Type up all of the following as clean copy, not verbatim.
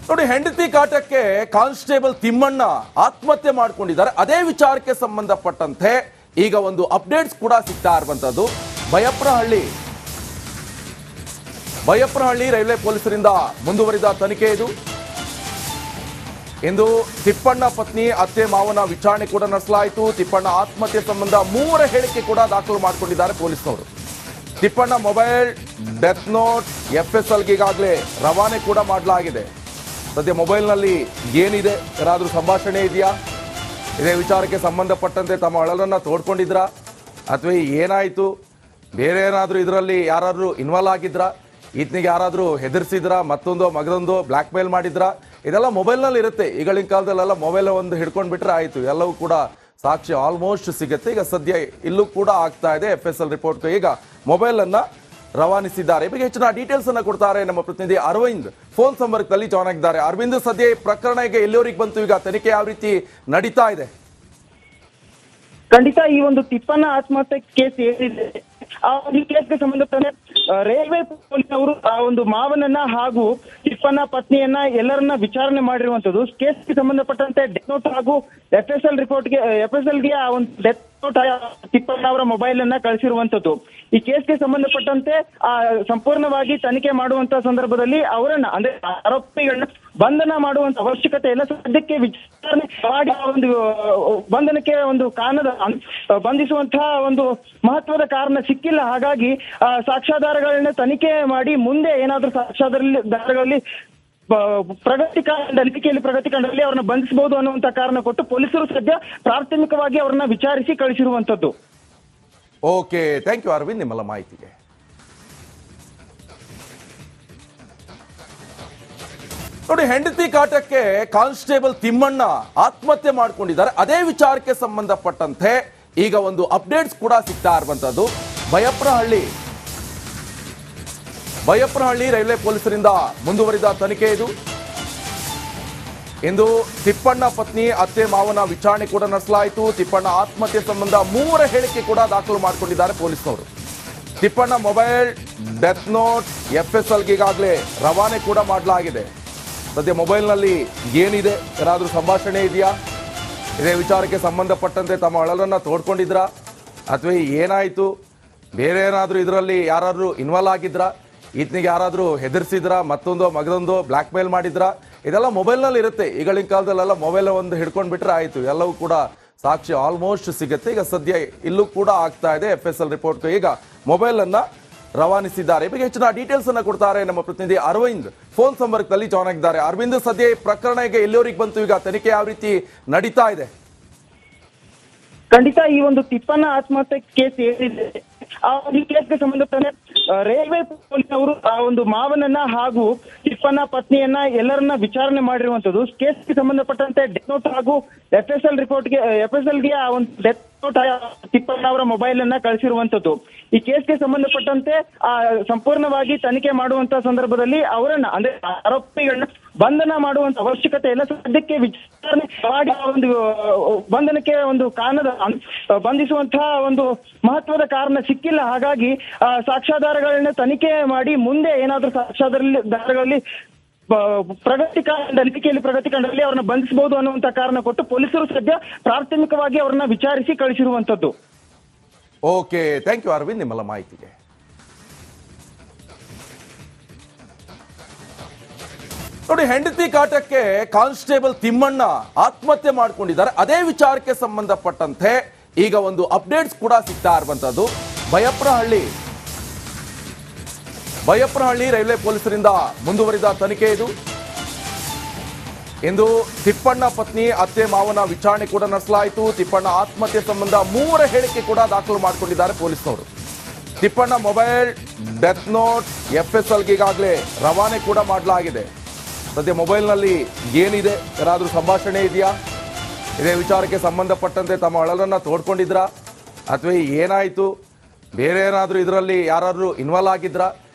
ನೋಡಿ, ಹೆಂಡತಿ ಕಾಟಕ್ಕೆ ಕಾನ್ಸ್ಟೇಬಲ್ ತಿಮ್ಮಣ್ಣ ಆತ್ಮಹತ್ಯೆ ಮಾಡಿಕೊಂಡಿದ್ದಾರೆ. ಅದೇ ವಿಚಾರಕ್ಕೆ ಸಂಬಂಧಪಟ್ಟಂತೆ ಈಗ ಒಂದು ಅಪ್ಡೇಟ್ಸ್ ಕೂಡ ಸಿಗ್ತಾ ಇರುವಂತದ್ದು. ಬೈಯಪ್ಪನಹಳ್ಳಿ ರೈಲ್ವೆ ಪೊಲೀಸರಿಂದ ಮುಂದುವರಿದ ತನಿಖೆ ಇದು. ಇಂದು ತಿಪ್ಪಣ್ಣ ಪತ್ನಿ ಅತ್ತೆ ಮಾವನ ವಿಚಾರಣೆ ಕೂಡ ನಡೆಸಲಾಯಿತು. ತಿಪ್ಪಣ್ಣ ಆತ್ಮಹತ್ಯೆ ಸಂಬಂಧ 3 ಹೇಳಿಕೆ ಕೂಡ ದಾಖಲು ಮಾಡಿಕೊಂಡಿದ್ದಾರೆ ಪೊಲೀಸ್ನವರು. ತಿಪ್ಪಣ್ಣ ಮೊಬೈಲ್, ಡೆತ್ ನೋಟ್, FSLಗೆ ಈಗಾಗಲೇ ರವಾನೆ ಕೂಡ ಮಾಡಲಾಗಿದೆ. ಸದ್ಯ ಮೊಬೈಲ್ನಲ್ಲಿ ಏನಿದೆ, ಏನಾದರೂ ಸಂಭಾಷಣೆ ಇದೆಯಾ, ಇದೇ ವಿಚಾರಕ್ಕೆ ಸಂಬಂಧಪಟ್ಟಂತೆ ತಮ್ಮ ಅಳಲನ್ನು ತೋಡ್ಕೊಂಡಿದ್ರಾ ಅಥವಾ ಏನಾಯಿತು, ಬೇರೆ ಏನಾದರೂ ಇದರಲ್ಲಿ ಯಾರಾದರೂ ಇನ್ವಾಲ್ವ್ ಆಗಿದ್ರಾ, ಈತನಿಗೆ ಯಾರಾದರೂ ಹೆದರ್ಸಿದ್ರಾ, ಮಗದೊಂದು ಬ್ಲ್ಯಾಕ್ ಮೇಲ್ ಮಾಡಿದ್ರಾ, ಇದೆಲ್ಲ ಮೊಬೈಲ್ನಲ್ಲಿ ಇರುತ್ತೆ. ಈಗಳಿನ ಕಾಲದಲ್ಲೆಲ್ಲ ಮೊಬೈಲ್ ಒಂದು ಹಿಡ್ಕೊಂಡು ಬಿಟ್ರೆ ಆಯಿತು, ಎಲ್ಲವೂ ಕೂಡ ಸಾಕ್ಷಿ ಆಲ್ಮೋಸ್ಟ್ ಸಿಗುತ್ತೆ. ಈಗ ಸದ್ಯ ಇಲ್ಲೂ ಕೂಡ ಆಗ್ತಾ ಇದೆ. FSL ರಿಪೋರ್ಟ್ ಈಗ ಮೊಬೈಲನ್ನು ರವಾನಿಸಿದ್ದಾರೆ. ಬಗ್ಗೆ ಹೆಚ್ಚಿನ ಡೀಟೇಲ್ಸ್ ಅನ್ನು ಕೊಡ್ತಾರೆ ನಮ್ಮ ಪ್ರತಿನಿಧಿ ಅರವಿಂದ್. ಫೋನ್ ಸಂಪರ್ಕದಲ್ಲಿ ಜಾಯ್ನ್ ಆಗಿದ್ದಾರೆ. ಅರವಿಂದ್, ಸದ್ಯ ಈ ಪ್ರಕರಣ ಈಗ ಎಲ್ಲಿವರೆಗೆ ಬಂತು, ಈಗ ತನಿಖೆ ಯಾವ ರೀತಿ ನಡೀತಾ ಇದೆ? ಖಂಡಿತ ಈ ಒಂದು ತಿಪ್ಪಣ್ಣ ಆತ್ಮಹತ್ಯೆ ಕೇಸ್ ಏನಿದೆ, ಆ ಒಂದು ಕೇಸ್ಗೆ ಸಂಬಂಧಪಟ್ಟ ರೈಲ್ವೆ ಪೊಲೀಸ್ ಅವರು ಆ ಒಂದು ಮಾವನನ್ನ ಹಾಗೂ ತಿಪ್ಪಣ್ಣ ಪತ್ನಿಯನ್ನ ಎಲ್ಲರನ್ನ ವಿಚಾರಣೆ ಮಾಡಿರುವಂತದ್ದು. ಕೇಸ್ಗೆ ಸಂಬಂಧಪಟ್ಟಂತೆ ಡೆತ್ ನೋಟ್ ಹಾಗೂ FSLಗೆ ಆ ಒಂದು ಡೆತ್ ನೋಟ್ ತಿಪ್ಪಣ್ಣ ಅವರ ಮೊಬೈಲ್ ಅನ್ನ ಕಳಿಸಿರುವಂತದ್ದು. ಈ ಕೇಸ್ಗೆ ಸಂಬಂಧಪಟ್ಟಂತೆ ಆ ಸಂಪೂರ್ಣವಾಗಿ ತನಿಖೆ ಮಾಡುವಂತ ಸಂದರ್ಭದಲ್ಲಿ ಅವರನ್ನ ಅಂದ್ರೆ ಆರೋಪಿಗಳನ್ನ ಬಂಧನ ಮಾಡುವಂತ ಅವಶ್ಯಕತೆ ಇಲ್ಲ. ಸದ್ಯಕ್ಕೆ ವಿಚಾರಣೆ ಮಾಡಿ ಆ ಒಂದು ಬಂಧನಕ್ಕೆ ಒಂದು ಕಾರಣದ ಬಂಧಿಸುವಂತಹ ಒಂದು ಮಹತ್ವದ ಕಾರಣ ಸಿಕ್ಕಿಲ್ಲ. ಹಾಗಾಗಿ ಸಾಕ್ಷ್ಯಾಧಾರಗಳನ್ನ ತನಿಖೆ ಮಾಡಿ ಮುಂದೆ ಏನಾದ್ರೂ ಸಾಕ್ಷ್ಯಾಧಾರಗಳಲ್ಲಿ ಪ್ರಗತಿ ಕಂಡಲ್ಲಿ ಅವ್ರನ್ನ ಬಂಧಿಸಬಹುದು ಅನ್ನುವಂತ ಕಾರಣ ಕೊಟ್ಟು ಪೊಲೀಸರು ಸದ್ಯ ಪ್ರಾಥಮಿಕವಾಗಿ ಅವ್ರನ್ನ ವಿಚಾರಿಸಿ ಕಳಿಸಿರುವಂತದ್ದು. ಓಕೆ, ಥ್ಯಾಂಕ್ ಯು ಅರವಿಂದ್ ನಿಮ್ಮೆಲ್ಲ ಮಾಹಿತಿಗೆ. ನೋಡಿ, ಹೆಂಡತಿ ಕಾಟಕ್ಕೆ ಕಾನ್ಸ್ಟೇಬಲ್ ತಿಮ್ಮಣ್ಣ ಆತ್ಮಹತ್ಯೆ ಮಾಡಿಕೊಂಡಿದ್ದಾರೆ. ಅದೇ ವಿಚಾರಕ್ಕೆ ಸಂಬಂಧಪಟ್ಟಂತೆ ಈಗ ಒಂದು ಅಪ್ಡೇಟ್ಸ್ ಕೂಡ ಸಿಗ್ತಾ ಇರುವಂತದ್ದು. ಬೈಯಪ್ಪನಹಳ್ಳಿ ರೈಲ್ವೆ ಪೊಲೀಸರಿಂದ ಮುಂದುವರಿದ ತನಿಖೆ ಇದು. ಇಂದು ತಿಪ್ಪಣ್ಣ ಪತ್ನಿ ಅತ್ತೆ ಮಾವನ ವಿಚಾರಣೆ ಕೂಡ ನಡೆಸಲಾಯಿತು. ತಿಪ್ಪಣ್ಣ ಆತ್ಮಹತ್ಯೆ ಸಂಬಂಧ 3 ಹೇಳಿಕೆ ಕೂಡ ದಾಖಲು ಮಾಡಿಕೊಂಡಿದ್ದಾರೆ ಪೊಲೀಸ್ನವರು. ತಿಪ್ಪಣ್ಣ ಮೊಬೈಲ್, ಡೆತ್ ನೋಟ್, FSLಗೆ ಈಗಾಗಲೇ ರವಾನೆ ಕೂಡ ಮಾಡಲಾಗಿದೆ. ಸದ್ಯ ಮೊಬೈಲ್ನಲ್ಲಿ ಏನಿದೆ, ಏನಾದರೂ ಸಂಭಾಷಣೆ ಇದೆಯಾ, ಇದೇ ವಿಚಾರಕ್ಕೆ ಸಂಬಂಧಪಟ್ಟಂತೆ ತಮ್ಮ ಅಳಲನ್ನು ತೋಡ್ಕೊಂಡಿದ್ರಾ ಅಥವಾ ಏನಾಯಿತು, ಬೇರೆ ಏನಾದರೂ ಇದರಲ್ಲಿ ಯಾರಾದರೂ ಇನ್ವಾಲ್ವ್ ಆಗಿದ್ರಾ, ಈತನಿಗೆ ಯಾರಾದರೂ ಹೆದರ್ಸಿದ್ರಾ, ಮಗದೊಂದು ಬ್ಲ್ಯಾಕ್ ಮೇಲ್ ಮಾಡಿದ್ರಾ, ಇದೆಲ್ಲ ಮೊಬೈಲ್ನಲ್ಲಿ ಇರುತ್ತೆ. ಈಗಳಿನ ಕಾಲದಲ್ಲೆಲ್ಲ ಮೊಬೈಲ್ ಒಂದು ಹಿಡ್ಕೊಂಡು ಬಿಟ್ರೆ ಆಯಿತು, ಎಲ್ಲವೂ ಕೂಡ ಸಾಕ್ಷಿ ಆಲ್ಮೋಸ್ಟ್ ಸಿಗುತ್ತೆ. ಈಗ ಸದ್ಯ ಇಲ್ಲೂ ಕೂಡ ಆಗ್ತಾ ಇದೆ. FSL ರಿಪೋರ್ಟ್ ಈಗ ಮೊಬೈಲನ್ನು ರವಾನಿಸಿದ್ದಾರೆ. ಬಗ್ಗೆ ಹೆಚ್ಚಿನ ಡೀಟೇಲ್ಸ್ ಅನ್ನು ಕೊಡ್ತಾರೆ ನಮ್ಮ ಪ್ರತಿನಿಧಿ ಅರವಿಂದ್. ಫೋನ್ ಸಂಪರ್ಕದಲ್ಲಿ ಜಾಯ್ನ್ ಆಗಿದ್ದಾರೆ. ಅರವಿಂದ್, ಸದ್ಯ ಈ ಪ್ರಕರಣ ಈಗ ಎಲ್ಲಿವರೆಗೆ ಬಂತು, ಈಗ ತನಿಖೆ ಯಾವ ರೀತಿ ನಡೀತಾ ಇದೆ? ಖಂಡಿತ ಈ ಒಂದು ತಿಪ್ಪಣ್ಣ ಆತ್ಮಹತ್ಯೆ ಕೇಸ್ ಏನಿದೆ, ಆ ಒಂದು ಕೇಸ್ಗೆ ಸಂಬಂಧಪಟ್ಟ ರೈಲ್ವೆ ಪೊಲೀಸ್ ಅವರು ಆ ಒಂದು ಮಾವನನ್ನ ಹಾಗೂ ತಿಪ್ಪಣ್ಣ ಪತ್ನಿಯನ್ನ ಎಲ್ಲರನ್ನ ವಿಚಾರಣೆ ಮಾಡಿರುವಂತದ್ದು. ಕೇಸ್ಗೆ ಸಂಬಂಧಪಟ್ಟಂತೆ ಡೆತ್ ನೋಟ್ ಹಾಗೂ FSLಗೆ ಆ ಒಂದು ಡೆತ್ ನೋಟ್ ತಿಪ್ಪಣ್ಣ ಅವರ ಮೊಬೈಲ್ ಅನ್ನ ಕಳಿಸಿರುವಂತದ್ದು. ಈ ಕೇಸ್ಗೆ ಸಂಬಂಧಪಟ್ಟಂತೆ ಆ ಸಂಪೂರ್ಣವಾಗಿ ತನಿಖೆ ಮಾಡುವಂತ ಸಂದರ್ಭದಲ್ಲಿ ಅವರನ್ನ ಅಂದ್ರೆ ಆರೋಪಿಗಳನ್ನ ಬಂಧನ ಮಾಡುವಂತ ಅವಶ್ಯಕತೆ ಇಲ್ಲ. ಸದ್ಯಕ್ಕೆ ವಿಚಾರಣೆ ಮಾಡಿ ಆ ಒಂದು ಬಂಧನಕ್ಕೆ ಒಂದು ಕಾರಣದ ಬಂಧಿಸುವಂತಹ ಒಂದು ಮಹತ್ವದ ಕಾರಣ ಸಿಕ್ಕಿಲ್ಲ. ಹಾಗಾಗಿ ಸಾಕ್ಷ್ಯಾಧಾರಗಳನ್ನ ತನಿಖೆ ಮಾಡಿ ಮುಂದೆ ಏನಾದ್ರೂ ಸಾಕ್ಷ್ಯಾಧಾರಗಳಲ್ಲಿ ಪ್ರಗತಿ ಕಂಡಲ್ಲಿ ಅವ್ರನ್ನ ಬಂಧಿಸಬಹುದು ಅನ್ನುವಂತ ಕಾರಣ ಕೊಟ್ಟು ಪೊಲೀಸರು ಸದ್ಯ ಪ್ರಾಥಮಿಕವಾಗಿ ಅವ್ರನ್ನ ವಿಚಾರಿಸಿ ಕಳಿಸಿರುವಂತದ್ದು. ಓಕೆ, ಥ್ಯಾಂಕ್ ಯು ಅರವಿಂದ್ ನಿಮ್ಮೆಲ್ಲ ಮಾಹಿತಿಗೆ. ನೋಡಿ, ಹೆಂಡತಿ ಕಾಟಕ್ಕೆ ಕಾನ್ಸ್ಟೇಬಲ್ ತಿಮ್ಮಣ್ಣ ಆತ್ಮಹತ್ಯೆ ಮಾಡಿಕೊಂಡಿದ್ದಾರೆ. ಅದೇ ವಿಚಾರಕ್ಕೆ ಸಂಬಂಧಪಟ್ಟಂತೆ ಈಗ ಒಂದು ಅಪ್ಡೇಟ್ಸ್ ಕೂಡ ಸಿಗ್ತಾ ಇರುವಂತದ್ದು. ಬೈಯಪ್ಪನಹಳ್ಳಿ ರೈಲ್ವೆ ಪೊಲೀಸರಿಂದ ಮುಂದುವರಿದ ತನಿಖೆ ಇದು. ಇಂದು ತಿಪ್ಪಣ್ಣ ಪತ್ನಿ ಅತ್ತೆ ಮಾವನ ವಿಚಾರಣೆ ಕೂಡ ನಡೆಸಲಾಯಿತು. ತಿಪ್ಪಣ್ಣ ಆತ್ಮಹತ್ಯೆ ಸಂಬಂಧ 3 ಹೇಳಿಕೆ ಕೂಡ ದಾಖಲು ಮಾಡಿಕೊಂಡಿದ್ದಾರೆ ಪೊಲೀಸ್ನವರು. ತಿಪ್ಪಣ್ಣ ಮೊಬೈಲ್, ಡೆತ್ ನೋಟ್, FSLಗೆ ಈಗಾಗಲೇ ರವಾನೆ ಕೂಡ ಮಾಡಲಾಗಿದೆ. ಸದ್ಯ ಮೊಬೈಲ್ನಲ್ಲಿ ಏನಿದೆ, ಏನಾದರೂ ಸಂಭಾಷಣೆ ಇದೆಯಾ, ಇದೇ ವಿಚಾರಕ್ಕೆ ಸಂಬಂಧಪಟ್ಟಂತೆ ತಮ್ಮ ಅಳಲನ್ನು ತೋಡ್ಕೊಂಡಿದ್ರಾ ಅಥವಾ ಏನಾಯಿತು, ಬೇರೆ ಏನಾದರೂ ಇದರಲ್ಲಿ ಯಾರಾದರೂ ಇನ್ವಾಲ್ವ್ ಆಗಿದ್ರಾ,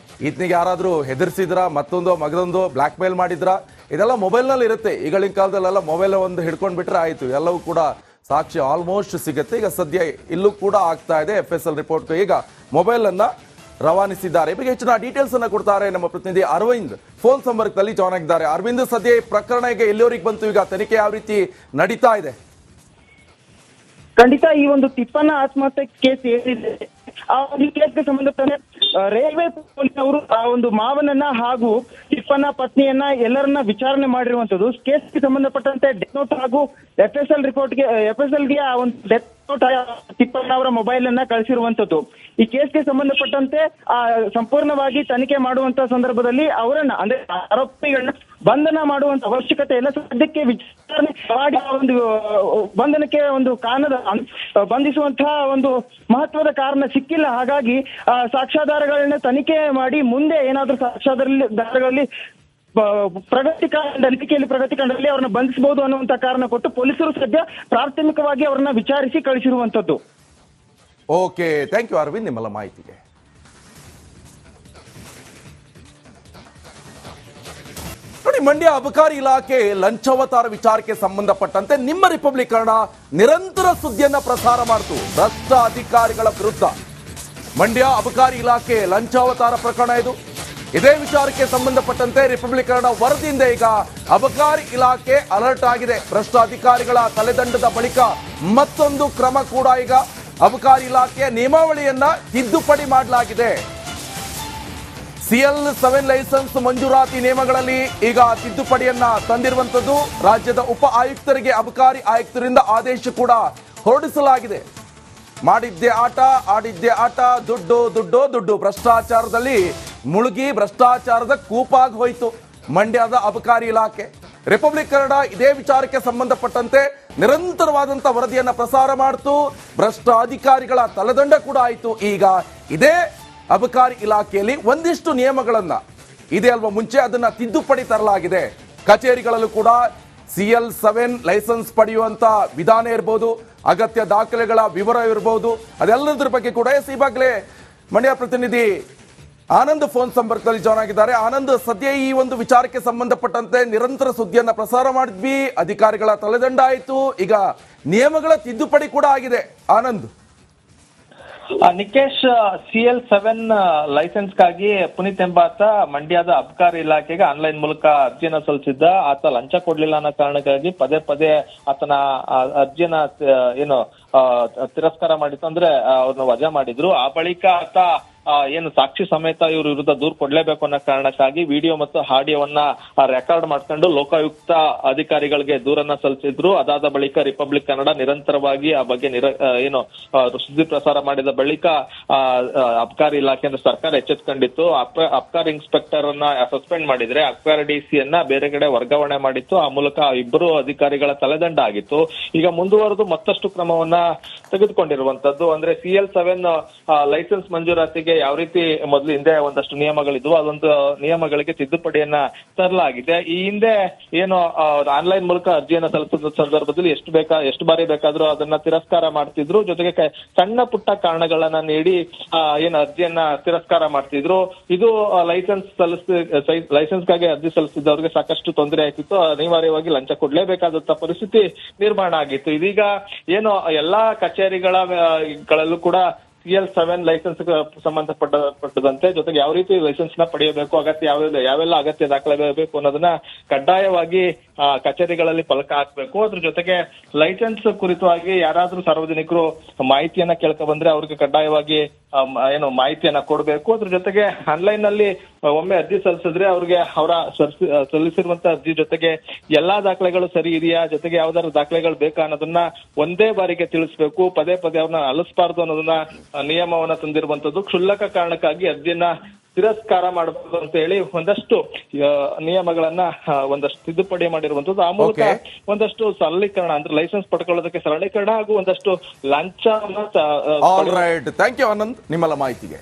ಈತನಿಗೆ ಯಾರಾದರೂ ಹೆದರ್ಸಿದ್ರಾ, ಮಗದೊಂದು ಬ್ಲ್ಯಾಕ್ ಮೇಲ್ ಮಾಡಿದ್ರಾ, ಇದೆಲ್ಲ ಮೊಬೈಲ್ನಲ್ಲಿ ಇರುತ್ತೆ. ಈಗಳಿನ ಕಾಲದಲ್ಲೆಲ್ಲ ಮೊಬೈಲ್ ಒಂದು ಹಿಡ್ಕೊಂಡು ಬಿಟ್ರೆ ಆಯಿತು, ಎಲ್ಲವೂ ಕೂಡ ಸಾಕ್ಷಿ ಆಲ್ಮೋಸ್ಟ್ ಸಿಗುತ್ತೆ. ಈಗ ಸದ್ಯ ಇಲ್ಲೂ ಕೂಡ ಆಗ್ತಾ ಇದೆ. FSL ರಿಪೋರ್ಟ್ ಈಗ ಮೊಬೈಲನ್ನು ರವಾನಿಸಿದ್ದಾರೆ. ಈ ಬಗ್ಗೆ ಹೆಚ್ಚಿನ ಡೀಟೇಲ್ಸ್ ಅನ್ನ ಕೊಡ್ತಾರೆ ನಮ್ಮ ಪ್ರತಿನಿಧಿ ಅರವಿಂದ್ ಫೋನ್ ಸಂಪರ್ಕದಲ್ಲಿ ಜಾಯ್ನ್ ಆಗಿದ್ದಾರೆ. ಅರವಿಂದ್, ಸದ್ಯ ಈ ಪ್ರಕರಣ ಈಗ ಎಲ್ಲಿವರೆಗೆ ಬಂತು? ಈಗ ತನಿಖೆ ಯಾವ ರೀತಿ ನಡೀತಾ ಇದೆ? ಖಂಡಿತ ಈ ಒಂದು ತಿಪ್ಪಣ್ಣ ಆತ್ಮಹತ್ಯೆ ಕೇಸ್ ಏನಿದೆ ಆ ಒಂದು ಕೇಸ್ಗೆ ಸಂಬಂಧಪಟ್ಟ ರೈಲ್ವೆ ಪೊಲೀಸ್ ಅವರು ಆ ಒಂದು ಮಾವನನ್ನ ಹಾಗೂ ತಿಪ್ಪಣ್ಣ ಪತ್ನಿಯನ್ನ ಎಲ್ಲರನ್ನ ವಿಚಾರಣೆ ಮಾಡಿರುವಂತದ್ದು. ಕೇಸ್ಗೆ ಸಂಬಂಧಪಟ್ಟಂತೆ ಡೆತ್ ನೋಟ್ ಹಾಗೂ FSL ಗೆ ಆ ಒಂದು ಡೆತ್ ನೋಟ್ ತಿಪ್ಪಣ್ಣ ಅವರ ಮೊಬೈಲ್ ಅನ್ನ ಕಳಿಸಿರುವಂತದ್ದು. ಈ ಕೇಸ್ಗೆ ಸಂಬಂಧಪಟ್ಟಂತೆ ಆ ಸಂಪೂರ್ಣವಾಗಿ ತನಿಖೆ ಮಾಡುವಂತ ಸಂದರ್ಭದಲ್ಲಿ ಅವರನ್ನ ಅಂದ್ರೆ ಆರೋಪಿಗಳನ್ನ ಬಂಧನ ಮಾಡುವಂತ ಅವಶ್ಯಕತೆ ಇಲ್ಲ. ಸದ್ಯಕ್ಕೆ ವಿಚಾರಣೆ ಮಾಡಿ ಆ ಒಂದು ಬಂಧನಕ್ಕೆ ಒಂದು ಕಾರಣದ ಬಂಧಿಸುವಂತಹ ಒಂದು ಮಹತ್ವದ ಕಾರಣ ಸಿಕ್ಕಿಲ್ಲ. ಹಾಗಾಗಿ ಸಾಕ್ಷ್ಯಾಧಾರಗಳನ್ನ ತನಿಖೆ ಮಾಡಿ ಮುಂದೆ ಏನಾದ್ರೂ ಸಾಕ್ಷ್ಯಾಧಾರಗಳಲ್ಲಿ ತನಿಖೆಯಲ್ಲಿ ಪ್ರಗತಿ ಕಂಡಲ್ಲಿ ಅವ್ರನ್ನ ಬಂಧಿಸಬಹುದು ಅನ್ನುವಂತ ಕಾರಣ ಕೊಟ್ಟು ಪೊಲೀಸರು ಸದ್ಯ ಪ್ರಾಥಮಿಕವಾಗಿ ಅವರನ್ನ ವಿಚಾರಿಸಿ ಕಳಿಸಿರುವಂತದ್ದು. ಓಕೆ, ಥ್ಯಾಂಕ್ ಯು ಅರವಿಂದ್ ನಿಮ್ಮೆಲ್ಲ ಮಾಹಿತಿಗೆ. ನೋಡಿ, ಮಂಡ್ಯ ಅಬಕಾರಿ ಇಲಾಖೆ ಲಂಚಾವತಾರ ವಿಚಾರಕ್ಕೆ ಸಂಬಂಧಪಟ್ಟಂತೆ ನಿಮ್ಮ ರಿಪಬ್ಲಿಕ್ ಕನ್ನಡ ನಿರಂತರ ಸುದ್ದಿಯನ್ನ ಪ್ರಸಾರ ಮಾಡ್ತು. ಭ್ರಷ್ಟ ಅಧಿಕಾರಿಗಳ ವಿರುದ್ಧ ಮಂಡ್ಯ ಅಬಕಾರಿ ಇಲಾಖೆ ಲಂಚಾವತಾರ ಪ್ರಕರಣ ಇದು. ಇದೇ ವಿಚಾರಕ್ಕೆ ಸಂಬಂಧಪಟ್ಟಂತೆ ರಿಪಬ್ಲಿಕ್ ಕನ್ನಡ ವರದಿಯಿಂದ ಈಗ ಅಬಕಾರಿ ಇಲಾಖೆ ಅಲರ್ಟ್ ಆಗಿದೆ. ಭ್ರಷ್ಟ ಅಧಿಕಾರಿಗಳ ತಲೆದಂಡದ ಬಳಿಕ ಮತ್ತೊಂದು ಕ್ರಮ ಕೂಡ ಈಗ ಅಬಕಾರಿ ಇಲಾಖೆಯ ನಿಯಮಾವಳಿಯನ್ನ ತಿದ್ದುಪಡಿ ಮಾಡಲಾಗಿದೆ. CL7 ಲೈಸೆನ್ಸ್ ಮಂಜೂರಾತಿ ನಿಯಮಗಳಲ್ಲಿ ಈಗ ತಿದ್ದುಪಡಿಯನ್ನ ತಂದಿರುವಂತದ್ದು. ರಾಜ್ಯದ ಉಪ ಆಯುಕ್ತರಿಗೆ ಅಬಕಾರಿ ಆಯುಕ್ತರಿಂದ ಆದೇಶ ಕೂಡ ಹೊರಡಿಸಲಾಗಿದೆ. ಮಾಡಿದ್ದೆ ಆಟ, ಆಡಿದ್ದೆ ಆಟ, ದುಡ್ಡು ದುಡ್ಡು ದುಡ್ಡು, ಭ್ರಷ್ಟಾಚಾರದಲ್ಲಿ ಮುಳುಗಿ ಭ್ರಷ್ಟಾಚಾರದ ಕೂಪಾಗಿ ಹೋಯಿತು ಮಂಡ್ಯದ ಅಬಕಾರಿ ಇಲಾಖೆ. ರಿಪಬ್ಲಿಕ್ ಕನ್ನಡ ಇದೇ ವಿಚಾರಕ್ಕೆ ಸಂಬಂಧಪಟ್ಟಂತೆ ನಿರಂತರವಾದಂತ ವರದಿಯನ್ನ ಪ್ರಸಾರ ಮಾಡ್ತು. ಭ್ರಷ್ಟ ಅಧಿಕಾರಿಗಳ ತಲೆದಂಡ ಕೂಡ ಆಯಿತು. ಈಗ ಇದೇ ಅಬಕಾರಿ ಇಲಾಖೆಯಲ್ಲಿ ಒಂದಿಷ್ಟು ನಿಯಮಗಳನ್ನ ಇದೆ ಅಲ್ವಾ ಮುಂಚೆ ಅದನ್ನ ತಿದ್ದುಪಡಿ ತರಲಾಗಿದೆ. ಕಚೇರಿಗಳಲ್ಲೂ ಕೂಡ CL7 ಲೈಸೆನ್ಸ್ ಪಡೆಯುವಂತ ವಿಧಾನ ಇರಬಹುದು, ಅಗತ್ಯ ದಾಖಲೆಗಳ ವಿವರ ಇರಬಹುದು, ಅದೆಲ್ಲದರ ಬಗ್ಗೆ ಕೂಡ ಈಗಾಗಲೇ ಮಂಡ್ಯ ಪ್ರತಿನಿಧಿ ಆನಂದ್ ಫೋನ್ ಸಂಪರ್ಕದಲ್ಲಿ ಜಾಯ್ನ್ ಆಗಿದ್ದಾರೆ. ಆನಂದ್, ಸದ್ಯ ಈ ಒಂದು ವಿಚಾರಕ್ಕೆ ಸಂಬಂಧಪಟ್ಟಂತೆ ನಿರಂತರ ಸುದ್ದಿಯನ್ನ ಪ್ರಸಾರ ಮಾಡಿದ್ವಿ. ಅಧಿಕಾರಿಗಳ ತಲೆದಂಡ ಆಯಿತು, ಈಗ ನಿಯಮಗಳ ತಿದ್ದುಪಡಿ ಕೂಡ ಆಗಿದೆ. ಆನಂದ್, ನಿಕೇಶ್, CL7 ಲೈಸೆನ್ಸ್ಗಾಗಿ ಪುನೀತ್ ಎಂಬಾತ ಮಂಡ್ಯದ ಅಬಕಾರಿ ಇಲಾಖೆಗೆ ಆನ್ಲೈನ್ ಮೂಲಕ ಅರ್ಜಿಯನ್ನ ಸಲ್ಲಿಸಿದ್ದ. ಆತ ಲಂಚ ಕೊಡ್ಲಿಲ್ಲ ಅನ್ನೋ ಕಾರಣಕ್ಕಾಗಿ ಪದೇ ಪದೇ ಆತನ ಅರ್ಜಿಯನ್ನ ತಿರಸ್ಕಾರ ಮಾಡಿತ್ತು, ಅಂದ್ರೆ ಅವ್ರನ್ನ ವಜಾ ಮಾಡಿದ್ರು. ಆ ಬಳಿಕ ಆತ ಏನು ಸಾಕ್ಷಿ ಸಮೇತ ಇವ್ರ ವಿರುದ್ಧ ದೂರು ಕೊಡ್ಲೇಬೇಕು ಅನ್ನೋ ಕಾರಣಕ್ಕಾಗಿ ವಿಡಿಯೋ ಮತ್ತು ಆಡಿಯೋವನ್ನ ರೆಕಾರ್ಡ್ ಮಾಡ್ಕೊಂಡು ಲೋಕಾಯುಕ್ತ ಅಧಿಕಾರಿಗಳಿಗೆ ದೂರನ್ನ ಸಲ್ಲಿಸಿದ್ರು. ಅದಾದ ಬಳಿಕ ರಿಪಬ್ಲಿಕ್ ಕನ್ನಡ ನಿರಂತರವಾಗಿ ಆ ಬಗ್ಗೆ ಸುದ್ದಿ ಪ್ರಸಾರ ಮಾಡಿದ ಬಳಿಕ ಅಬಕಾರಿ ಇಲಾಖೆ ಅಂದ್ರೆ ಸರ್ಕಾರ ಎಚ್ಚೆತ್ಕೊಂಡಿತ್ತು. ಅಬಕಾರಿ ಇನ್ಸ್ಪೆಕ್ಟರ್ ಅನ್ನ ಸಸ್ಪೆಂಡ್ ಮಾಡಿದ್ರೆ ಅಬಕಾರಿ DC ಬೇರೆ ಕಡೆ ವರ್ಗಾವಣೆ ಮಾಡಿತ್ತು. ಆ ಮೂಲಕ ಇಬ್ಬರು ಅಧಿಕಾರಿಗಳ ತಲೆದಂಡ ಆಗಿತ್ತು. ಈಗ ಮುಂದುವರೆದು ಮತ್ತಷ್ಟು ಕ್ರಮವನ್ನ ತೆಗೆದುಕೊಂಡಿರುವಂತದ್ದು. ಅಂದ್ರೆ CL7 ಲೈಸೆನ್ಸ್ ಮಂಜೂರಾತಿಗೆ ಯಾವ ರೀತಿ ಮೊದಲು ಹಿಂದೆ ಒಂದಷ್ಟು ನಿಯಮಗಳಿದ್ವು, ಅದೊಂದು ನಿಯಮಗಳಿಗೆ ತಿದ್ದುಪಡಿಯನ್ನ ತರಲಾಗಿದೆ. ಈ ಹಿಂದೆ ಏನು ಆನ್ಲೈನ್ ಮೂಲಕ ಅರ್ಜಿಯನ್ನ ಸಲ್ಲಿಸಿದ ಸಂದರ್ಭದಲ್ಲಿ ಎಷ್ಟು ಬಾರಿ ಬೇಕಾದ್ರೂ ಅದನ್ನ ತಿರಸ್ಕಾರ ಮಾಡ್ತಿದ್ರು. ಜೊತೆಗೆ ಸಣ್ಣ ಪುಟ್ಟ ಕಾರಣಗಳನ್ನ ನೀಡಿ ಏನು ಅರ್ಜಿಯನ್ನ ತಿರಸ್ಕಾರ ಮಾಡ್ತಿದ್ರು. ಇದು ಲೈಸೆನ್ಸ್ಗಾಗಿ ಅರ್ಜಿ ಸಲ್ಲಿಸಿದವರಿಗೆ ಸಾಕಷ್ಟು ತೊಂದರೆ ಆಗ್ತಿತ್ತು. ಅನಿವಾರ್ಯವಾಗಿ ಲಂಚ ಕೊಡ್ಲೇಬೇಕಾದಂತ ಪರಿಸ್ಥಿತಿ ನಿರ್ಮಾಣ ಆಗಿತ್ತು. ಇದೀಗ ಏನು ಎಲ್ಲಾ ಕಚೇರಿಗಳಲ್ಲೂ ಕೂಡ CL7 ಲೈಸೆನ್ಸ್ ಸಂಬಂಧಪಟ್ಟದಂತೆ ಜೊತೆಗೆ ಯಾವ ರೀತಿ ಲೈಸೆನ್ಸ್ ನ ಪಡೆಯಬೇಕು, ಯಾವೆಲ್ಲ ಅಗತ್ಯ ದಾಖಲೆ ಬೇಕು ಅನ್ನೋದನ್ನ ಕಡ್ಡಾಯವಾಗಿ ಕಚೇರಿಗಳಲ್ಲಿ ಫಲಕ ಹಾಕ್ಬೇಕು. ಅದ್ರ ಜೊತೆಗೆ ಲೈಸೆನ್ಸ್ ಕುರಿತಾಗಿ ಯಾರಾದ್ರೂ ಸಾರ್ವಜನಿಕರು ಮಾಹಿತಿಯನ್ನ ಕೇಳ್ಕೊ ಬಂದ್ರೆ ಅವ್ರಿಗೆ ಕಡ್ಡಾಯವಾಗಿ ಮಾಹಿತಿಯನ್ನ ಕೊಡಬೇಕು. ಅದ್ರ ಜೊತೆಗೆ ಆನ್ಲೈನ್ ನಲ್ಲಿ ಒಮ್ಮೆ ಅರ್ಜಿ ಸಲ್ಲಿಸಿದ್ರೆ ಅವ್ರಿಗೆ ಅವರ ಸಲ್ಲಿಸಿರುವಂತ ಅರ್ಜಿ ಜೊತೆಗೆ ಎಲ್ಲಾ ದಾಖಲೆಗಳು ಸರಿ ಇದೆಯಾ, ಜೊತೆಗೆ ಯಾವ್ದಾದ್ರು ದಾಖಲೆಗಳು ಬೇಕಾ ಅನ್ನೋದನ್ನ ಒಂದೇ ಬಾರಿಗೆ ತಿಳಿಸ್ಬೇಕು. ಪದೇ ಪದೇ ಅವ್ರನ್ನ ಅಲಿಸಬಾರ್ದು ಅನ್ನೋದನ್ನ ನಿಯಮವನ್ನ ತಂದಿರುವಂತದ್ದು. ಕ್ಷುಲ್ಲಕ ಕಾರಣಕ್ಕಾಗಿ ಅರ್ಜಿಯನ್ನ ತಿರಸ್ಕಾರ ಮಾಡಬಹುದು ಅಂತ ಹೇಳಿ ಒಂದಷ್ಟು ನಿಯಮಗಳನ್ನ ಒಂದಷ್ಟು ತಿದ್ದುಪಡಿ ಮಾಡಿರುವಂತದ್ದು. ಆ ಮೂಲಕ ಒಂದಷ್ಟು ಸರಳೀಕರಣ ಅಂದ್ರೆ ಲೈಸೆನ್ಸ್ ಪಡ್ಕೊಳ್ಳೋದಕ್ಕೆ ಸರಳೀಕರಣ ಹಾಗೂ ಒಂದಷ್ಟು ಲಂಚ. All right, thank you Anand ನಿಮ್ಮೆಲ್ಲ ಮಾಹಿತಿಗೆ.